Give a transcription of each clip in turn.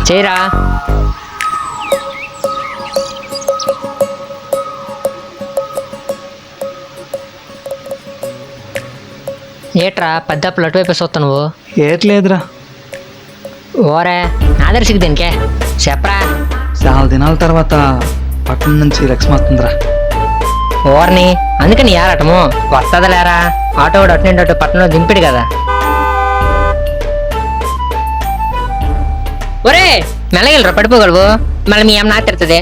చేయరా. ఏట్రా పెద్దప్పుడు అటువైపు వస్తావు నువ్వు? ఏట్లేదురా. ఓరే ఆదర్శకి దీనికే చెప్పరా. చాలా దినాల తర్వాత పట్టణం నుంచి లక్ష్మి వస్తుందిరా. ఓర్ని అందుకని యారటము వస్తుందా లేరా? ఆటో కూడా అటు నుండి అటు పట్టణంలో దింపిడు కదా. ఒరే మెల్లగిల్లరా పడిపోగలవు, మళ్ళీ మీ అమ్మ నాకు తిడుతుంది.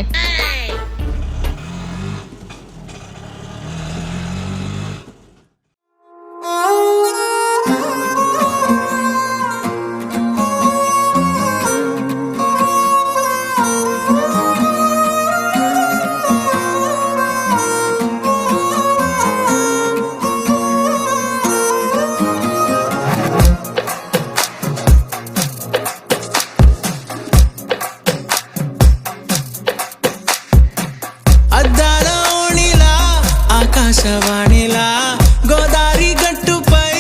ఆకాశవాణిలా గోదారి గట్టుపై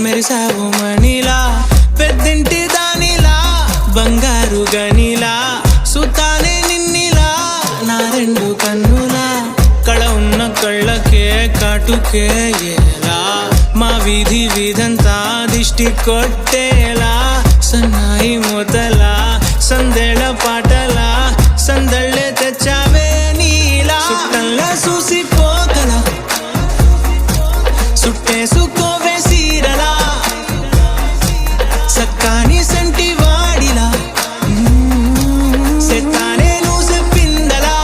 మెరిసావు మణిలా, పెద్దింటి దానిలా బంగారు గనిలా, సుతానే నిన్నిలా నా రెండు కన్నులా, కళ ఉన్న కళ్ళకే కాటుకే ఎలా, మా వీధి వీధంతా దిష్టి కొట్టేలా, సన్నాయి మూతలా సందేళ పాటలా సందళ్ళే తెచ్చావే నీలా, చుట్టంలా చూసిపోగల సుట్టేసుకోవే సీరలా, సక్కాని సంటి వాడిలా సెత్తానే నువ్వు చెప్పిందలా.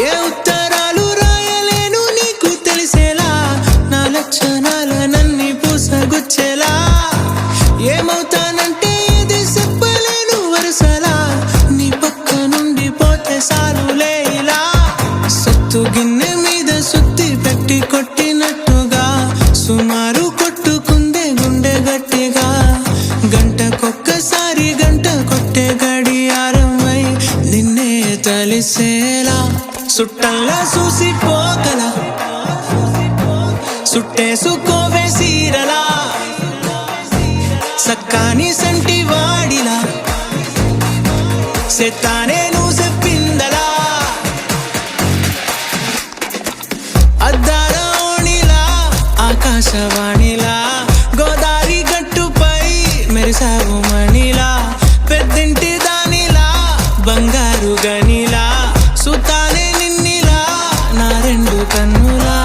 ఏ ఉత్తరాలు రాయలేను నీకు తెలిసేలా, నా లక్షణాలనన్నీ పూసగుచ్చేలా, ఏమవుతానంటే ఇది చెప్పలేను వరుసలా, నీ పక్క నుండి పోతే సారులే ఇలా, సత్తు గిన్నె మీద సుత్తి పెట్టి కొట్టినట్టుగా సుమారు కొట్టుకుందే గుండె గట్టిగా, గంటకొక్కసారి గంట కొట్టే గడియారమై నిన్నే తలిసేలా, సుట్టంలా చూసిపోగల సుట్టేసుకోవే సీరలా, సక్కాని సంటి వాడిలా సెత్తానే నువ్వు చెప్పిందలా, అద్దాల ఓణిలా ఆకాశవాణిలా గోదారి గట్టుపై మెరిసావు మణిలా, పెద్దింటి దానిలా బంగారు గనిలా, సుతానే నిన్నిలా నా రెండు కన్నులా,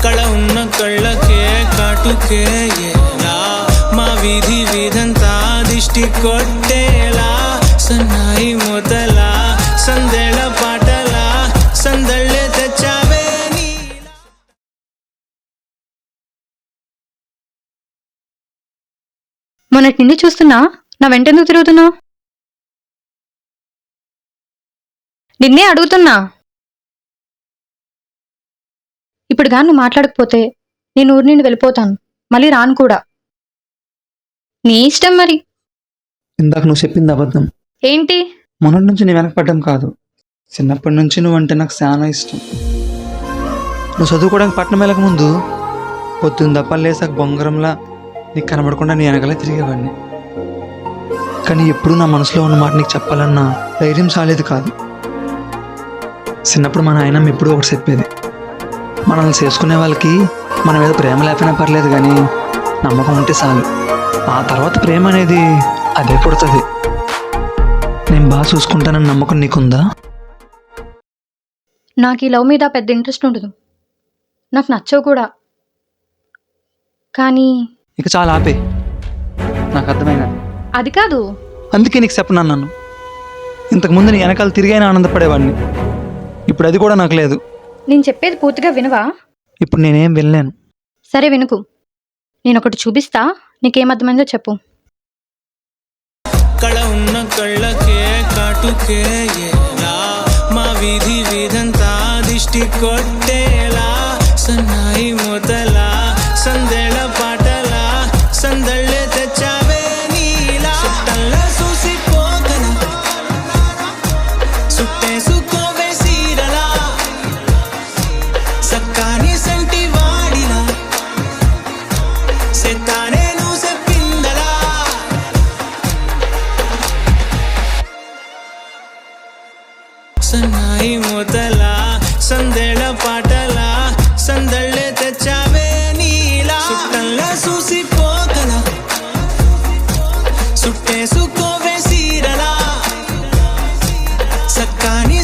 కళ ఉన్న కళ్ళకే కాటుకే ఎలా, మా వీధి వీధంతా దిష్టి కొట్టేలా, సన్నాయి మూతలా సందేళ పాటలా సందళ్ళే తెచ్చావే నీలా. మొన్నటి నిన్ను చూస్తున్నా, నా వెంటెందుకు తిరుగుతున్నావు? నిన్నే అడుగుతున్నా. ఇప్పుడు గాని నువ్వు మాట్లాడకపోతే నేను ఊరి నుండి వెళ్ళిపోతాను, మళ్ళీ రాను కూడా. నీ ఇష్టం మరి. ఇందాక నువ్వు చెప్పింది అబద్ధం. ఏంటి? మొన్నటి నుంచి నేను వెనకపడ్డం కాదు, చిన్నప్పటి నుంచి నువ్వంటే నాకు చాలా ఇష్టం. నువ్వు చదువుకోవడానికి పట్టణం వెళ్ళక ముందు పొద్దున్న దప్పలు లేసాక బొంగరంలా నీకు కనబడకుండా నీ వెనకలే తిరిగేవాడిని. కానీ ఎప్పుడు నా మనసులో ఉన్న మాట నీకు చెప్పాలన్న ధైర్యం సాలేదు కాదు. చిన్నప్పుడు మా నాయనమ్మ ఎప్పుడూ ఒకటి చెప్పేది, మనల్ని చేసుకునే వాళ్ళకి మన మీద ప్రేమ లేకపోయినా పర్లేదు కానీ నమ్మకం ఉంటే చాలు, ఆ తర్వాత ప్రేమ అనేది అదే పుడుతుంది. నేను బాగా చూసుకుంటానని నమ్మకం నీకుందా? నాకు ఈ లవ్ మీద పెద్ద ఇంట్రెస్ట్ ఉండదు, నాకు నచ్చవు కూడా. కానీ ఇక చాలా ఆపే, నాకు అర్థమైనది. అది కాదు, అందుకే నీకు చెప్పనన్నాను. ఇంతకుముందు నీ వెనకాల తిరిగైనా ఆనందపడేవాడిని, ఇప్పుడు అది కూడా నాకు లేదు. నేను చెప్పేది పూర్తిగా వినవా? ఇప్పుడు నేనేం వెళ్ళాను. సరే వినుకు, నేను ఒకటి చూపిస్తా, నీకేమర్థమైందో చెప్పు. కళ ఉన్న కళ్ళకే కాటుకే ఏలా, మా వీధి వీధంతా దిష్టి కొట్టేలా, సన్నాయి మూతలా సందేళ పాటలా సందళ్ళే తెచ్చావే నీలా, చుట్టల్లా చూసిపోగల సుట్టేసుకోవే సీరలా, సక్కాని సంటి వాడిలా సెత్తానే నువ్వు చెప్పిందలా, సన్నాయి మూతలా సందేళ పాటలా సందళ్ళే తెచ్చావే నీలా, చుట్టల్లా చూసిపోగల సుట్టేసుకోవే సీరలా, సక్కాని